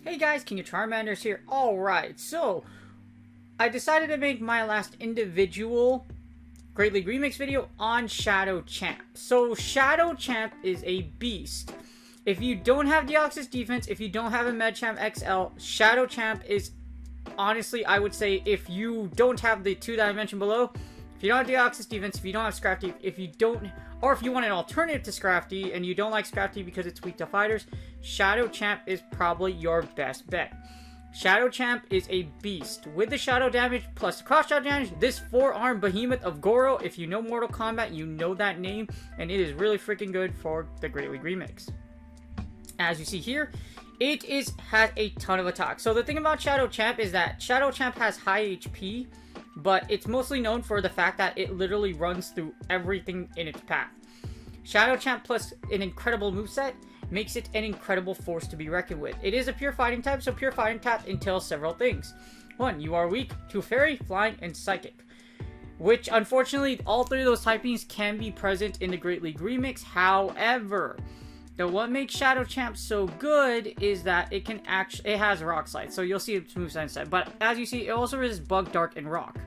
Hey guys, King of Charmanders here. Alright, so I decided to make my last individual Great League Remix video on Shadow Champ. So Shadow Champ is a beast. If you don't have Deoxys defense, if you don't have a Machamp XL, Shadow Champ is, honestly, I would say, if you don't have the two that I mentioned below, if you don't have Deoxys defense, if you don't have Scrafty, if you don't, or if you want an alternative to Scrafty and you don't like Scrafty because it's weak to fighters, Shadow Champ is probably your best bet. Shadow Champ is a beast. With the Shadow damage plus the cross shot damage, this 4-arm behemoth of Goro, if you know Mortal Kombat, you know that name, and it is really freaking good for the Great League Remix. As you see here, it has a ton of attack. So the thing about Shadow Champ is that Shadow Champ has high HP, but it's mostly known for the fact that it literally runs through everything in its path. Shadow Champ plus an incredible moveset makes it an incredible force to be reckoned with. It is a pure fighting type, so pure fighting type entails several things. 1, you are weak to fairy, flying, and psychic. Which, unfortunately, all 3 of those typings can be present in the Great League Remix. However, what makes Shadow Champ so good is that it has Rock Slide, so you'll see its moveset instead. But as you see, it also resists Bug, Dark, and Rock.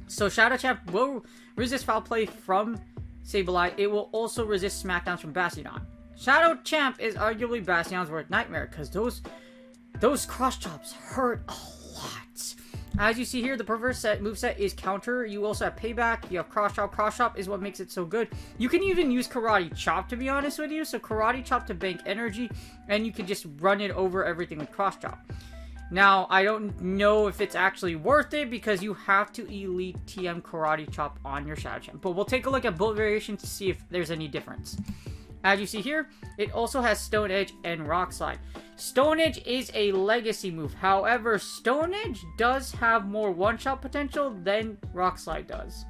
So Shadow Champ will resist Foul Play from Sableye. It will also resist Smackdowns from Bastion. Shadow Champ is arguably Bastion's worst nightmare because those cross chops hurt a lot. As you see here, the perverse moveset is counter. You also have payback. You have cross chop. Cross chop is what makes it so good. You can even use karate chop, to be honest with you. So karate chop to bank energy, and you can just run it over everything with cross chop. Now, I don't know if it's actually worth it because you have to elite TM karate chop on your Shadow Champ. But we'll take a look at bullet variation to see if there's any difference. As you see here, it also has Stone Edge and Rock Slide. Stone Edge is a legacy move. However, Stone Edge does have more one-shot potential than Rock Slide does.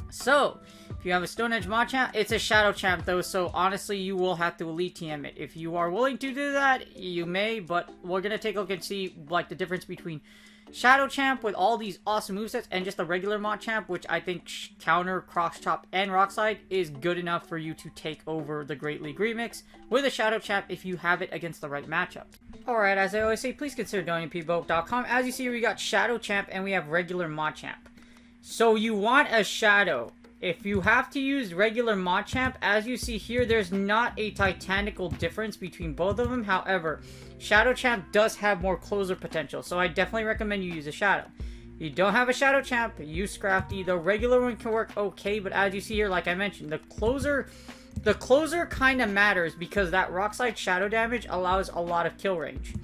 So, if you have a Stone Edge Machamp, it's a Shadow Champ though, so honestly, you will have to Elite TM it. If you are willing to do that, you may, but we're going to take a look and see like the difference between Shadow Champ with all these awesome movesets and just a regular Machamp, which I think counter, cross chop, and rock slide is good enough for you to take over the Great League Remix with a Shadow Champ if you have it against the right matchup. Alright, as I always say, please consider donating pboat.com. As you see here, we got Shadow Champ and we have regular Machamp. So you want a Shadow. If you have to use regular Machamp, as you see here, there's not a titanical difference between both of them. However, Shadow Champ does have more closer potential, so I definitely recommend you use a Shadow. If you don't have a Shadow Champ, use Scrafty. The regular one can work okay, but as you see here, like I mentioned, the closer kind of matters because that Rock Slide Shadow damage allows a lot of kill range.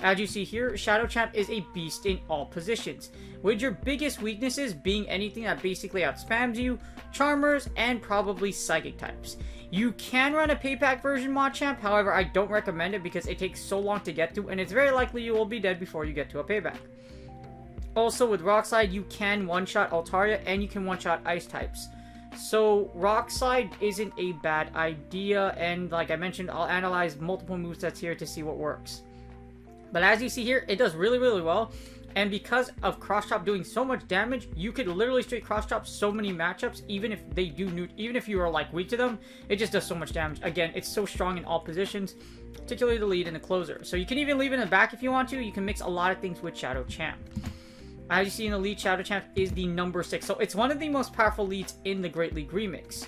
As you see here, Shadow Champ is a beast in all positions, with your biggest weaknesses being anything that basically outspams you, Charmers, and probably Psychic types. You can run a payback version Machamp, however I don't recommend it because it takes so long to get to, and it's very likely you will be dead before you get to a payback. Also with Rock Slide, you can one-shot Altaria, and you can one-shot Ice types. So Rock Slide isn't a bad idea, and like I mentioned, I'll analyze multiple movesets here to see what works. But as you see here, it does really, really well. And because of Cross Chop doing so much damage, you could literally straight Cross Chop so many matchups, even if they do, even if you are like weak to them, it just does so much damage. Again, it's so strong in all positions, particularly the lead and the closer. So you can even leave it in the back if you want to. You can mix a lot of things with Shadow Champ. As you see in the lead, Shadow Champ is the number 6. So it's one of the most powerful leads in the Great League Remix.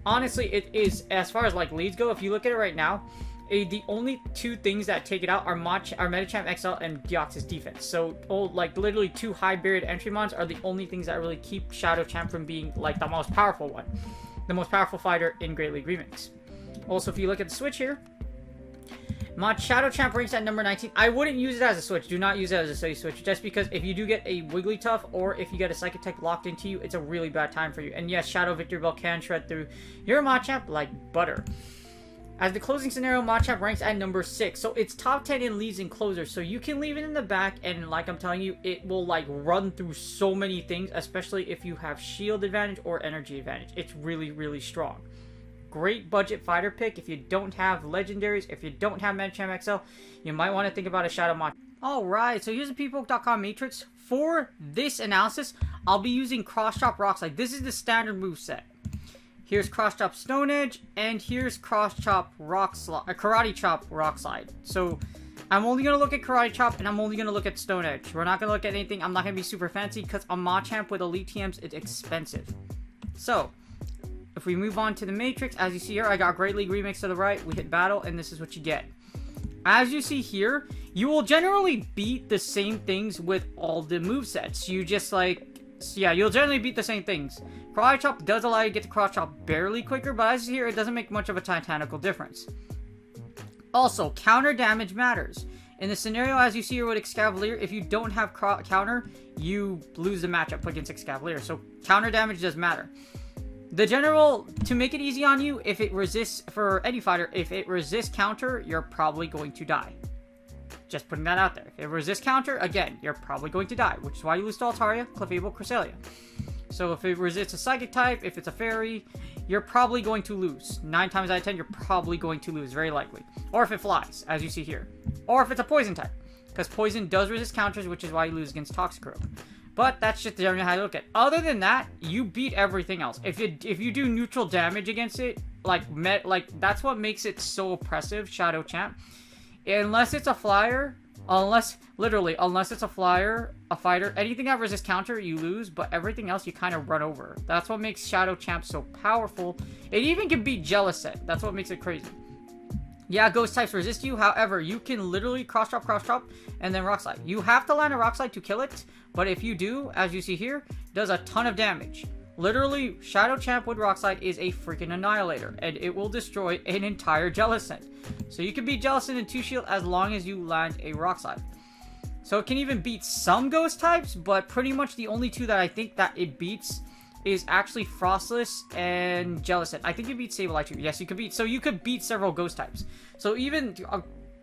Honestly, it is, as far as like leads go, if you look at it right now, the only two things that take it out are Machamp XL and Deoxys defense. So, like literally 2 high barrier entry mons are the only things that really keep Shadow Champ from being like the most powerful one, the most powerful fighter in Great League Remix. Also, if you look at the switch here, Shadow Champ ranks at number 19. I wouldn't use it as a switch. Do not use it as a safe switch, just because if you do get a Wigglytuff or if you get a Psychic Type locked into you, it's a really bad time for you. And yes, Shadow Victory Bell can shred through your Machamp like butter. As the closing scenario, Machamp ranks at number 6. So it's top 10 in leads and closers. So you can leave it in the back, and like I'm telling you, it will like run through so many things, especially if you have shield advantage or energy advantage. It's really, really strong. great budget fighter pick. If you don't have legendaries, if you don't have Machamp XL, you might want to think about a Shadow Machamp. Alright, so here's the PPoke.com matrix. For this analysis, I'll be using Cross Chop Rock Slide. This is the standard moveset. Here's Cross Chop Stone Edge, and here's Cross Chop Rock Slide, Karate Chop Rock Slide. So I'm only going to look at Karate Chop, and I'm only going to look at Stone Edge. We're not going to look at anything. I'm not going to be super fancy, because a Machamp with Elite TMs is expensive. So, if we move on to the Matrix, as you see here, I got Great League Remix to the right. We hit battle, and this is what you get. As you see here, you will generally beat the same things with all the movesets. You just like, yeah, you'll generally beat the same things. Karate Chop does allow you to get to Cross Chop barely quicker, but as you see here, it doesn't make much of a titanical difference. Also, counter damage matters. In the scenario, as you see here with Excavalier, if you don't have counter, you lose the matchup against Excavalier. So, counter damage does matter. The general, to make it easy on you, if it resists, for any fighter, if it resists counter, you're probably going to die. Just putting that out there. If it resists counter, again, you're probably going to die, which is why you lose to Altaria, Clefable, Cresselia. So if it resists a Psychic type, if it's a Fairy, you're probably going to lose. 9 times out of 10, you're probably going to lose, very likely. Or if it flies, as you see here. Or if it's a Poison type, because Poison does resist counters, which is why you lose against Toxicroak. But that's just generally how you look at it. Other than that, you beat everything else. If you do neutral damage against it, like that's what makes it so oppressive, Shadow Champ. Unless it's a flyer, unless it's a flyer, a fighter, anything that resists counter, you lose, but everything else you kind of run over. That's what makes Shadow Champ so powerful. It even can beat Jellicent. That's what makes it crazy. Yeah, Ghost types resist you. However, you can literally cross chop, and then Rock Slide. You have to land a Rock Slide to kill it, but if you do, as you see here, it does a ton of damage. Literally, Shadow Champ with Rock Slide is a freaking annihilator, and it will destroy an entire Jellicent. So you can beat Jellicent in 2 shield as long as you land a Rock Slide. So it can even beat some Ghost types, but pretty much the only 2 that I think that it beats is actually Frostless and Jellicent. I think it beats Sableye too. Yes, you could beat. So you could beat several Ghost types. So even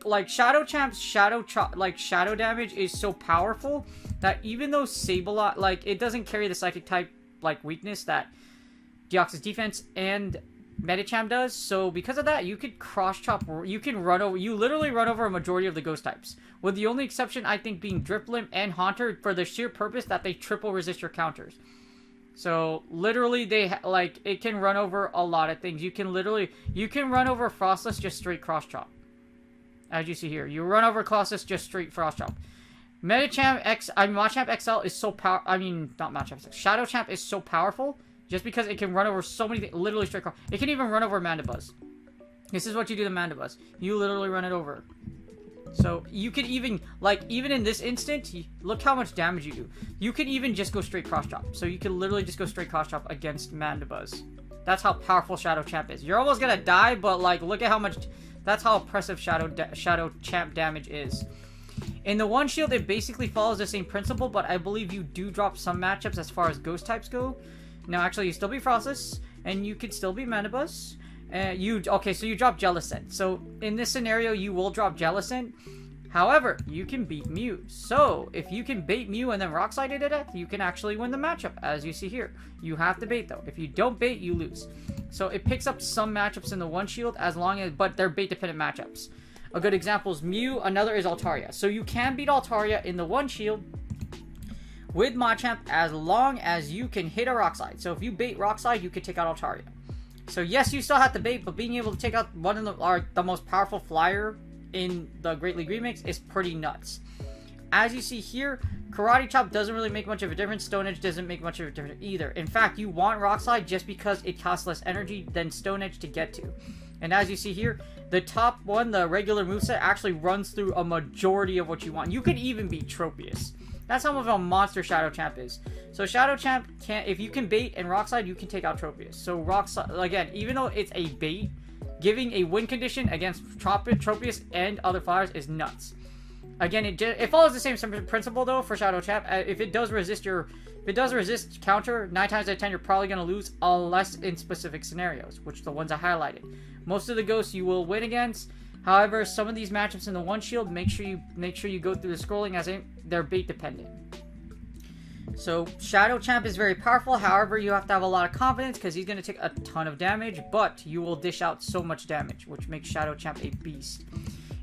like Shadow Champ's shadow damage is so powerful that even though Sableye, like, it doesn't carry the Psychic type like weakness that Deoxys Defense and Medicham does. So because of that, you could cross chop. You can run over. You literally run over a majority of the Ghost types, with the only exception I think being Driplimp and Haunter, for the sheer purpose that they triple resist your counters. So, literally, it can run over a lot of things. You can run over Frostless just straight cross chop. As you see here. You run over Colossus just straight cross chop. Machamp XL is so Shadow Champ is so powerful just because it can run over so many things, literally straight cross. It can even run over Mandibuzz. This is what you do to Mandibuzz. You literally run it over. So, you could even, even in this instant, look how much damage you do. You can even just go straight cross chop. So, you can literally just go straight cross chop against Mandibuzz. That's how powerful Shadow Champ is. You're almost gonna die, but, look at how much, that's how oppressive Shadow Champ damage is. In the one shield, it basically follows the same principle, but I believe you do drop some matchups as far as Ghost types go. Now, actually, you still be Frostless, and you could still be Mandibuzz. So you drop Jellicent. So, in this scenario, you will drop Jellicent. However, you can beat Mew. So, if you can bait Mew and then Rock Slide it to death, you can actually win the matchup, as you see here. You have to bait, though. If you don't bait, you lose. So, it picks up some matchups in the one shield, but they're bait-dependent matchups. A good example is Mew, another is Altaria. So, you can beat Altaria in the one shield with Machamp as long as you can hit a Rock Slide. So, if you bait Rock Slide, you can take out Altaria. So yes, you still have to bait, but being able to take out one of the most powerful flyer in the Great League Remix is pretty nuts. As you see here, Karate Chop doesn't really make much of a difference. Stone Edge doesn't make much of a difference either. In fact, you want Rock Slide just because it costs less energy than Stone Edge to get to. And as you see here, the top one, the regular moveset, actually runs through a majority of what you want. You could even beat Tropius. That's how much of a monster Shadow Champ is. So Shadow Champ if you can bait and Rock Slide, you can take out Tropius. So Rock Slide, again, even though it's a bait, giving a win condition against Tropius and other flyers is nuts. Again, it follows the same principle though for Shadow Champ. If it does resist counter, 9 times out of 10 you're probably gonna lose, unless in specific scenarios, which are the ones I highlighted. Most of the ghosts you will win against. However, some of these matchups in the one shield, make sure you go through the scrolling, as in they're bait dependent. So Shadow Champ is very powerful. However, you have to have a lot of confidence because he's going to take a ton of damage, but you will dish out so much damage, which makes Shadow Champ a beast.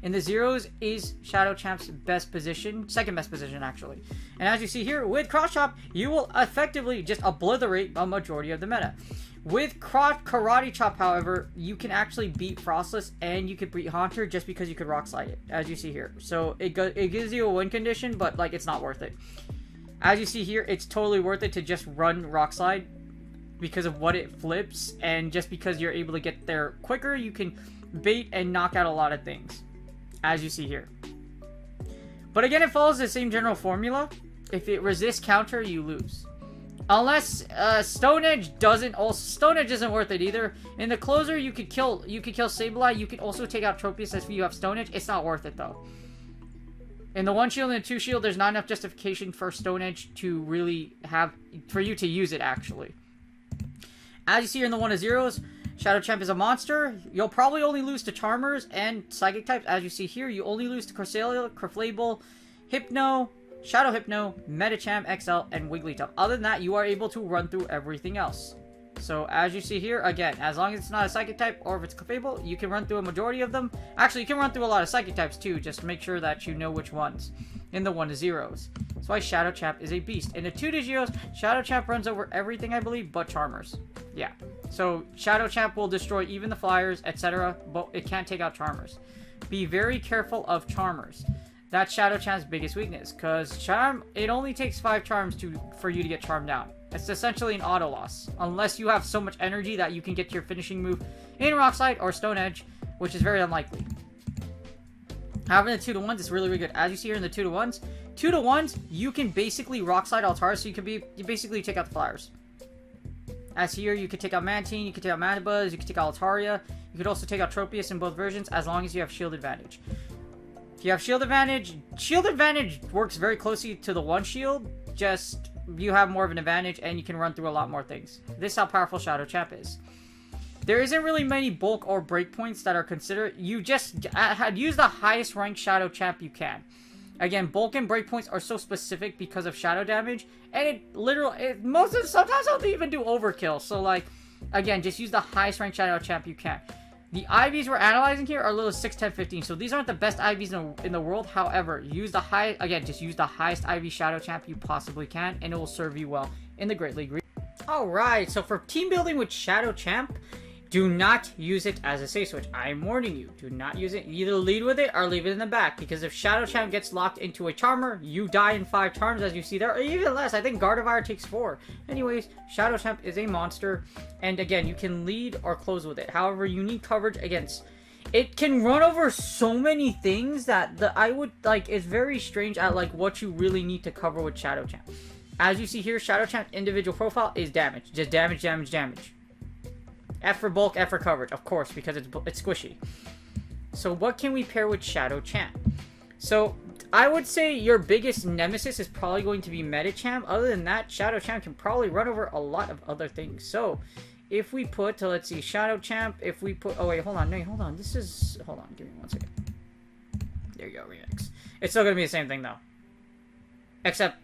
In the zeros is Shadow Champ's best position, second best position actually. And as you see here, with Cross Chop, you will effectively just obliterate a majority of the meta. With Karate Chop, however, you can actually beat Frostless and you can beat Haunter just because you could Rock Slide it, as you see here. So it gives you a win condition, but like it's not worth it. As you see here, it's totally worth it to just run Rock Slide because of what it flips, and just because you're able to get there quicker, you can bait and knock out a lot of things, as you see here. But again, it follows the same general formula. If it resists counter, you lose. Unless Stone Edge doesn't. Also, Stone Edge isn't worth it either. In the closer, you could kill Sableye. You could also take out Tropius if you have Stone Edge. It's not worth it though. In the 1 shield and the 2 shield, there's not enough justification for Stone Edge to really have, for you to use it actually. As you see here in the 1 of zeros, Shadow Champ is a monster. You'll probably only lose to Charmers and Psychic types. As you see here, you only lose to Cresselia, Clefable, Hypno, Shadow Hypno, Medicham, XL, and Wigglytuff. Other than that, you are able to run through everything else. So, as you see here, again, as long as it's not a Psychic type, or if it's Clefable, you can run through a majority of them. Actually, you can run through a lot of Psychic types, too. Just make sure that you know which ones in the 1 to zeros. That's why Shadow Champ is a beast. In the 2 to zeros, Shadow Champ runs over everything, I believe, but Charmers. Yeah. So, Shadow Champ will destroy even the Flyers, etc., but it can't take out Charmers. Be very careful of Charmers. That's Shadow Champ's biggest weakness, because Charm, it only takes 5 Charms for you to get Charmed down. It's essentially an auto loss, unless you have so much energy that you can get your finishing move in Rock Slide or Stone Edge, which is very unlikely. However, in the 2 to 1s, it's really, really good. As you see here in the 2 to 1s, 2 to 1s, you can basically Rock Slide Altaria, so you basically take out the Flyers. As here, you can take out Mantine, you can take out Manibuzz, you can take out Altaria, you could also take out Tropius in both versions, as long as you have Shield Advantage. If you have Shield Advantage works very closely to the 1 shield, just you have more of an advantage and you can run through a lot more things. This is how powerful Shadow Champ is. There isn't really many bulk or breakpoints that are considered. You just use the highest ranked Shadow Champ you can. Again, bulk and breakpoints are so specific because of shadow damage, and sometimes they'll even do overkill. So like, again, just use the highest ranked Shadow Champ you can. The IVs we're analyzing here are little 6, 10, 15, so these aren't the best IVs in the world. However, just use the highest IV Shadow Champ you possibly can, and it will serve you well in the Great League. Alright, so for team building with Shadow Champ, do not use it as a safe switch. I'm warning you, do not use it. Either lead with it or leave it in the back, because if Shadow Champ gets locked into a Charmer, you die in 5 charms, as you see there, or even less. I think Gardevoir takes 4. Anyways, Shadow Champ is a monster, and again, you can lead or close with it. However, you need coverage against. It can run over so many things that it's very strange at like what you really need to cover with Shadow Champ. As you see here, Shadow Champ individual profile is damage. Just damage, damage, damage. F for bulk, F for coverage, of course, because it's squishy. So what can we pair with Shadow Champ? So I would say your biggest nemesis is probably going to be Medicham. Other than that, Shadow Champ can probably run over a lot of other things. So if we put, let's see, Shadow Champ, if we put, oh wait, hold on, hold on, give me 1 second. There you go, remix. It's still going to be the same thing though. Except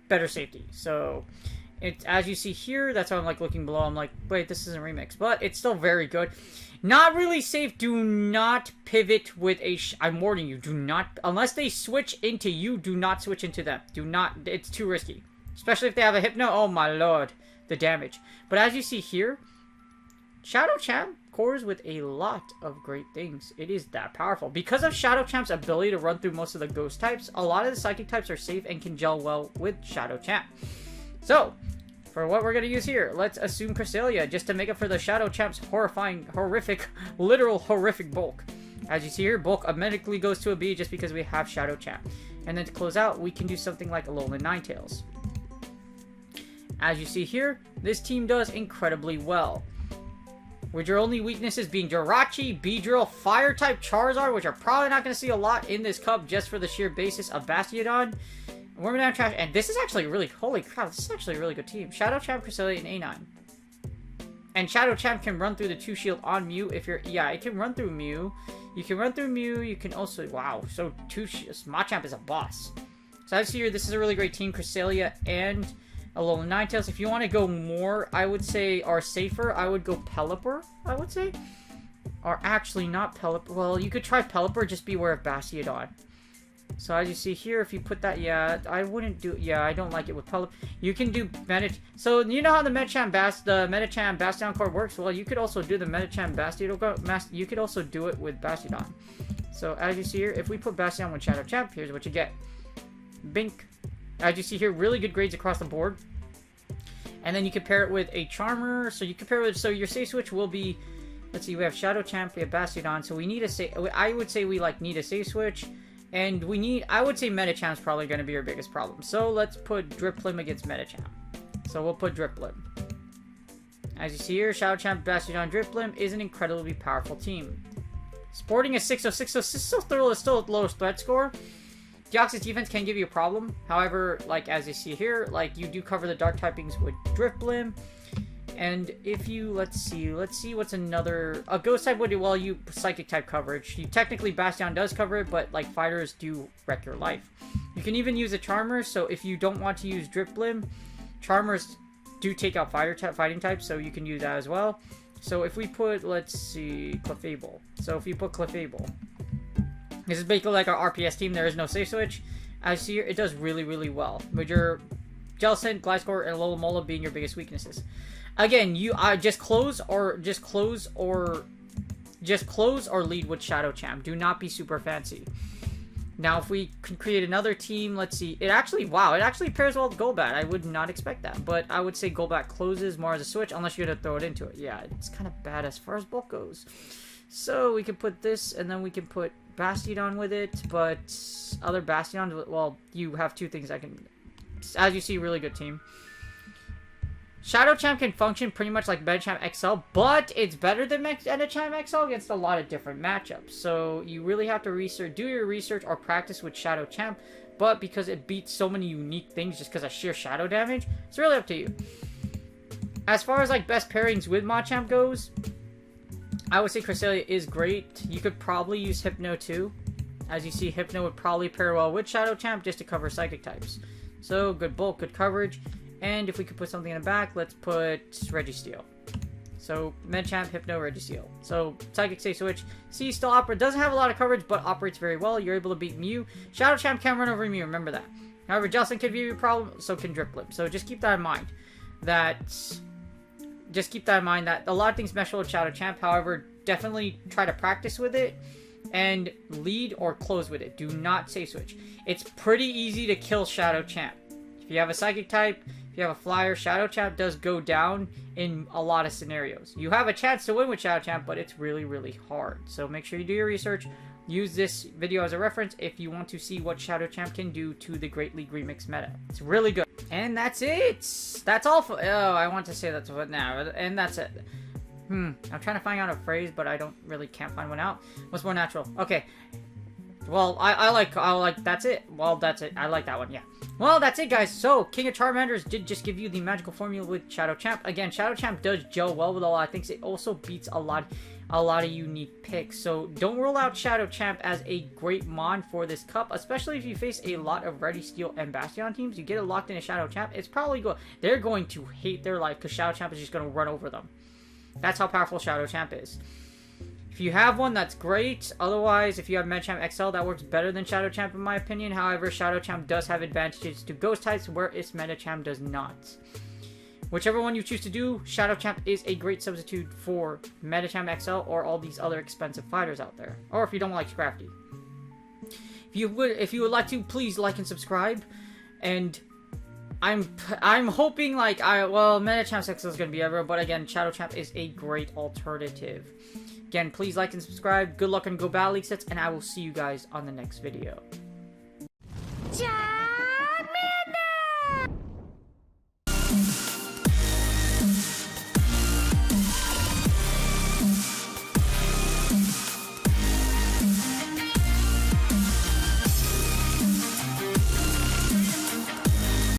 better safety. So it's, as you see here, that's why I'm like looking below, I'm like, wait, this isn't remix, but it's still very good. Not really safe. Do not pivot with I'm warning you, do not, unless they switch into you, do not switch into them. Do not, it's too risky. Especially if they have a Hypno, oh my lord, the damage. But as you see here, Shadow Champ cores with a lot of great things. It is that powerful. Because of Shadow Champ's ability to run through most of the ghost types, a lot of the psychic types are safe and can gel well with Shadow Champ. So, for what we're going to use here, let's assume Cresselia, just to make up for the Shadow Champ's literal horrific bulk. As you see here, bulk automatically goes to a B just because we have Shadow Champ. And then to close out, we can do something like Alolan Ninetales. As you see here, this team does incredibly well. With your only weaknesses being Jirachi, Beedrill, Fire-type Charizard, which are probably not going to see a lot in this cup just for the sheer basis of Bastiodon, Wormadam Trash, and this is actually really, holy crap, this is actually a really good team. Shadow Champ, Cresselia, and A9. And Shadow Champ can run through the 2 shield on Mew if you're, yeah, it can run through Mew. You can run through Mew, you can also, wow, so Machamp is a boss. So as you see here, this is a really great team, Cresselia and Alolan Ninetales. If you want to go more, I would say, or safer, I would go Pelipper, I would say. Or actually not Pelipper. Well, you could try Pelipper, just beware of Bastiodon. So as you see here, if you put that, yeah, I wouldn't do, yeah, I don't like it with Pelipper. You can do so you know how the Medicham Bastion core works? Well, you could also do the Medicham Bastiodon, you could also do it with Bastiodon. So as you see here, if we put Bastion with Shadow Champ, here's what you get. Bink. As you see here, really good grades across the board. And then you compare it with a Charmer, so you compare it with, so your safe switch will be, let's see, we have Shadow Champ, we have Bastiodon, so we need a safe, I would say we like need a safe switch. And we need, I would say Medichamp's probably going to be our biggest problem. So let's put Driplim against Medicham. So we'll put Driplim. As you see here, Shadow Champ, Bastiodon, Driplim is an incredibly powerful team. Sporting a 606, so still a lowest threat score. Deoxys defense can give you a problem. However, like as you see here, like you do cover the dark typings with Driplim. And if you, let's see what's another, a ghost type would do, well, you psychic type coverage. You technically, Bastion does cover it, but like fighters do wreck your life. You can even use a Charmer, so if you don't want to use Driplim, Charmers do take out fighting types, so you can use that as well. So if we put, let's see, Clefable. So if you put Clefable, this is basically like our RPS team, there is no safe switch. As you see here, it does really, really well. With your Jellicent, Gliscor, and Alomomola being your biggest weaknesses. Again, you just close or lead with Shadow Champ. Do not be super fancy. Now, if we can create another team, let's see. It actually pairs well with Golbat. I would not expect that, but I would say Golbat closes more as a switch unless you're gonna throw it into it. Yeah, it's kind of bad as far as bulk goes. So we can put this, and then we can put Bastiodon with it. But other Bastiodon, well, you have two things I can. As you see, really good team. Shadow Champ can function pretty much like Medicham XL, but it's better than Medicham XL against a lot of different matchups. So you really have to do your research or practice with Shadow Champ, but because it beats so many unique things just because of sheer shadow damage, it's really up to you. As far as like best pairings with Machamp goes, I would say Cresselia is great. You could probably use Hypno too. As you see, Hypno would probably pair well with Shadow Champ just to cover psychic types. So good bulk, good coverage. And if we could put something in the back, let's put Registeel. So, Medicham, Hypno, Registeel. So, Psychic Safe Switch. See, still doesn't have a lot of coverage, but operates very well. You're able to beat Mew. Shadow Champ can run over Mew, remember that. However, Jellicent can be a problem, so can Driplim. So, just keep that in mind. That a lot of things mesh well with Shadow Champ. However, definitely try to practice with it. And lead or close with it. Do not Safe Switch. It's pretty easy to kill Shadow Champ. If you have a Psychic type, if you have a Flyer, Shadow Champ does go down in a lot of scenarios. You have a chance to win with Shadow Champ, but it's really, really hard. So make sure you do your research. Use this video as a reference if you want to see what Shadow Champ can do to the Great League Remix meta. It's really good. And that's it. That's all for... Oh, I want to say that's what now. And that's it. I'm trying to find out a phrase, but I can't find one out. What's more natural? Okay. Well, I like, that's it. Well, that's it. I like that one, yeah. Well, that's it, guys. So, King of Charmanders did just give you the magical formula with Shadow Champ. Again, Shadow Champ does gel well with a lot of things. It also beats a lot of unique picks. So, don't rule out Shadow Champ as a great mon for this cup, especially if you face a lot of Registeel and Bastion teams. You get it locked in a Shadow Champ, it's probably they're going to hate their life because Shadow Champ is just going to run over them. That's how powerful Shadow Champ is. If you have one, that's great. Otherwise, if you have Medicham XL, that works better than Shadow Champ in my opinion. However, Shadow Champ does have advantages to Ghost types, whereas Medicham does not. Whichever one you choose to do, Shadow Champ is a great substitute for Medicham XL or all these other expensive fighters out there. Or if you don't like Scrafty. If you would like to, please like and subscribe. And I'm hoping Medicham XL is going to be everywhere, but again, Shadow Champ is a great alternative. Again, please like and subscribe. Good luck on Go Battle League sets, and I will see you guys on the next video.